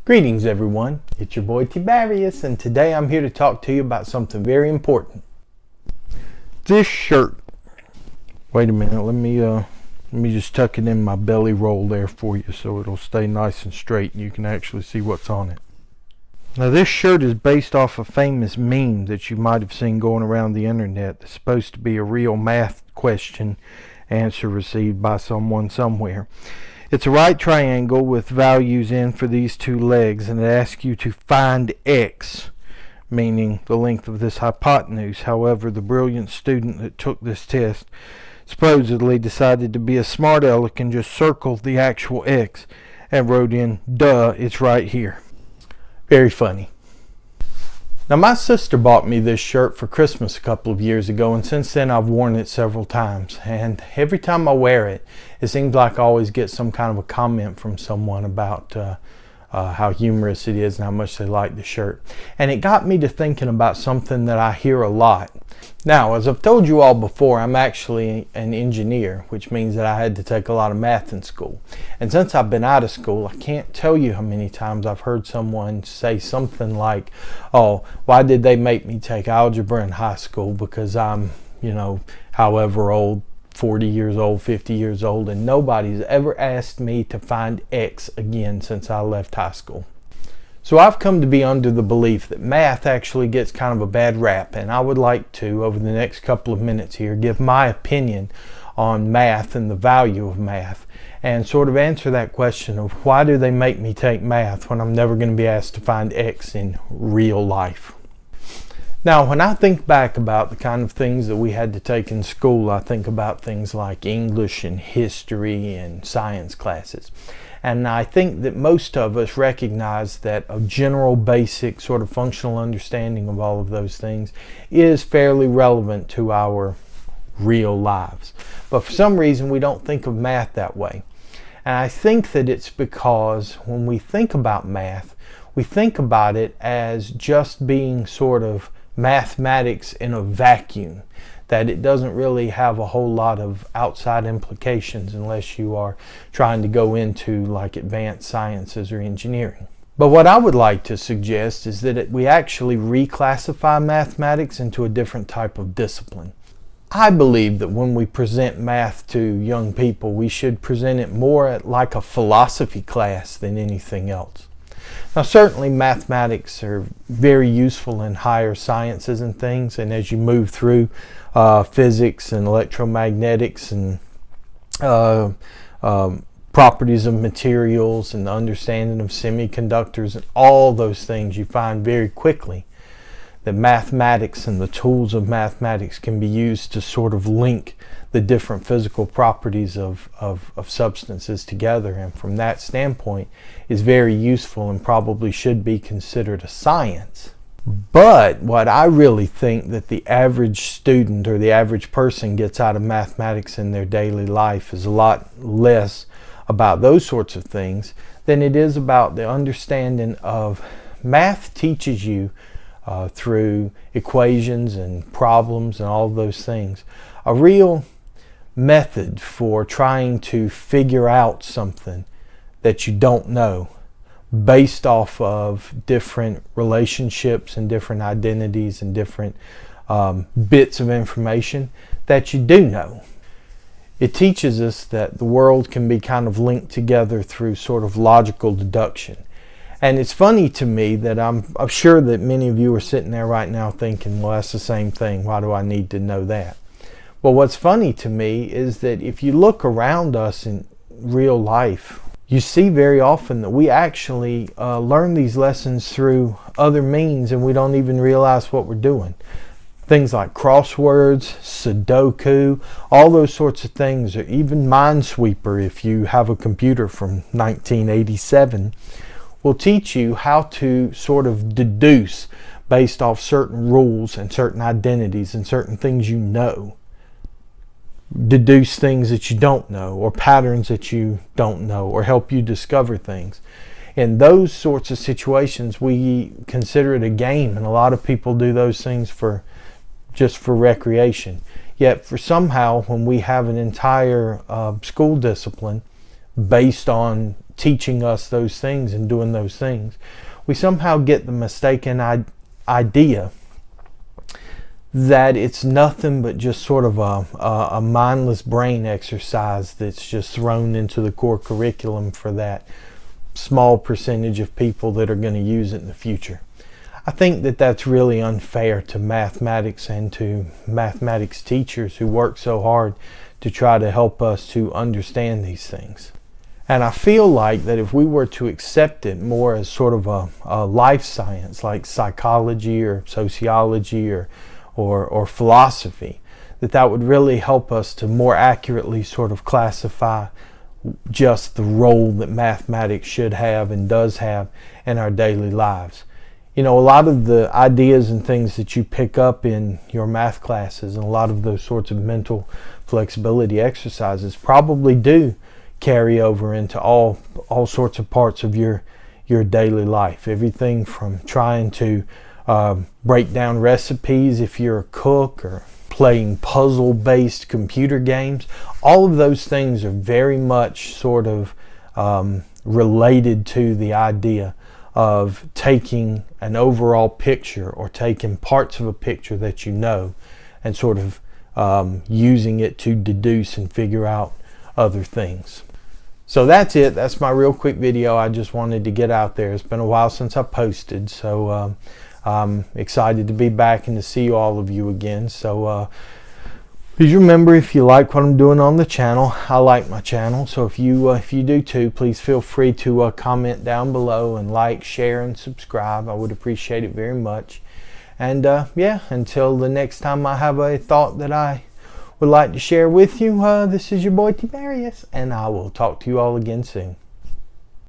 Greetings everyone, it's your boy T-bearius, and today I'm here to talk to you about something very important. This shirt. Wait a minute, let me just tuck it in my belly roll there for you so it'll stay nice and straight and you can actually see what's on it. Now this shirt is based off a famous meme that you might have seen going around the internet. It's supposed to be a real math question answer received by someone somewhere. It's a right triangle with values in for these two legs, and it asks you to find x, meaning the length of this hypotenuse. However, the brilliant student that took this test supposedly decided to be a smart aleck and just circled the actual x and wrote in, duh, it's right here. Very funny. Now my sister bought me this shirt for Christmas a couple of years ago, and since then I've worn it several times, and every time I wear it, it seems like I always get some kind of a comment from someone about how humorous it is and how much they like the shirt. And it got me to thinking about something that I hear a lot. Now, as I've told you all before, I'm actually an engineer, which means that I had to take a lot of math in school. And since I've been out of school, I can't tell you how many times I've heard someone say something like, oh, why did they make me take algebra in high school? Because I'm, however old, 40 years old, 50 years old, and nobody's ever asked me to find X again since I left high school. So I've come to be under the belief that math actually gets kind of a bad rap, and I would like to, over the next couple of minutes here, give my opinion on math and the value of math, and sort of answer that question of why do they make me take math when I'm never going to be asked to find X in real life. Now, when I think back about the kind of things that we had to take in school, I think about things like English and history and science classes. And I think that most of us recognize that a general basic sort of functional understanding of all of those things is fairly relevant to our real lives. But for some reason we don't think of math that way. And I think that it's because when we think about math, we think about it as just being sort of mathematics in a vacuum, that it doesn't really have a whole lot of outside implications unless you are trying to go into like advanced sciences or engineering. But what I would like to suggest is that we actually reclassify mathematics into a different type of discipline. I believe that when we present math to young people, we should present it more like a philosophy class than anything else. Now certainly mathematics are very useful in higher sciences and things, and as you move through physics and electromagnetics and properties of materials and the understanding of semiconductors and all those things, you find very quickly that mathematics and the tools of mathematics can be used to sort of link the different physical properties of substances together, and from that standpoint is very useful and probably should be considered a science. But what I really think that the average student or the average person gets out of mathematics in their daily life is a lot less about those sorts of things than it is about the understanding of math teaches you through equations and problems and all of those things a real method for trying to figure out something that you don't know based off of different relationships and different identities and different bits of information that you do know. It teaches us that the world can be kind of linked together through sort of logical deduction. And it's funny to me that I'm sure that many of you are sitting there right now thinking, well, that's the same thing. Why do I need to know that? Well, what's funny to me is that if you look around us in real life, you see very often that we actually learn these lessons through other means and we don't even realize what we're doing. Things like crosswords, Sudoku, all those sorts of things, or even Minesweeper, if you have a computer from 1987, will teach you how to sort of deduce based off certain rules and certain identities and certain things you know. Deduce things that you don't know, or patterns that you don't know, or help you discover things. In those sorts of situations, we consider it a game, and a lot of people do those things just for recreation. Yet for somehow, when we have an entire school discipline based on teaching us those things and doing those things, we somehow get the mistaken idea that it's nothing but just sort of a mindless brain exercise that's just thrown into the core curriculum for that small percentage of people that are going to use it in the future. I think that that's really unfair to mathematics and to mathematics teachers who work so hard to try to help us to understand these things. And I feel like that if we were to accept it more as sort of a life science like psychology or sociology or philosophy, that would really help us to more accurately sort of classify just the role that mathematics should have and does have in our daily lives. You know, a lot of the ideas and things that you pick up in your math classes and a lot of those sorts of mental flexibility exercises probably do carry over into all sorts of parts of your daily life. Everything from trying to break down recipes if you're a cook, or playing puzzle-based computer games. All of those things are very much sort of related to the idea of taking an overall picture or taking parts of a picture that you know and sort of using it to deduce and figure out other things. So that's it. That's my real quick video. I just wanted to get out there. It's been a while since I posted, so I'm excited to be back and to see all of you again. So please remember, if you like what I'm doing on the channel, I like my channel. So if you do too, please feel free to comment down below and like, share, and subscribe. I would appreciate it very much. And yeah, until the next time I have a thought that I would like to share with you, this is your boy T-bearius, and I will talk to you all again soon.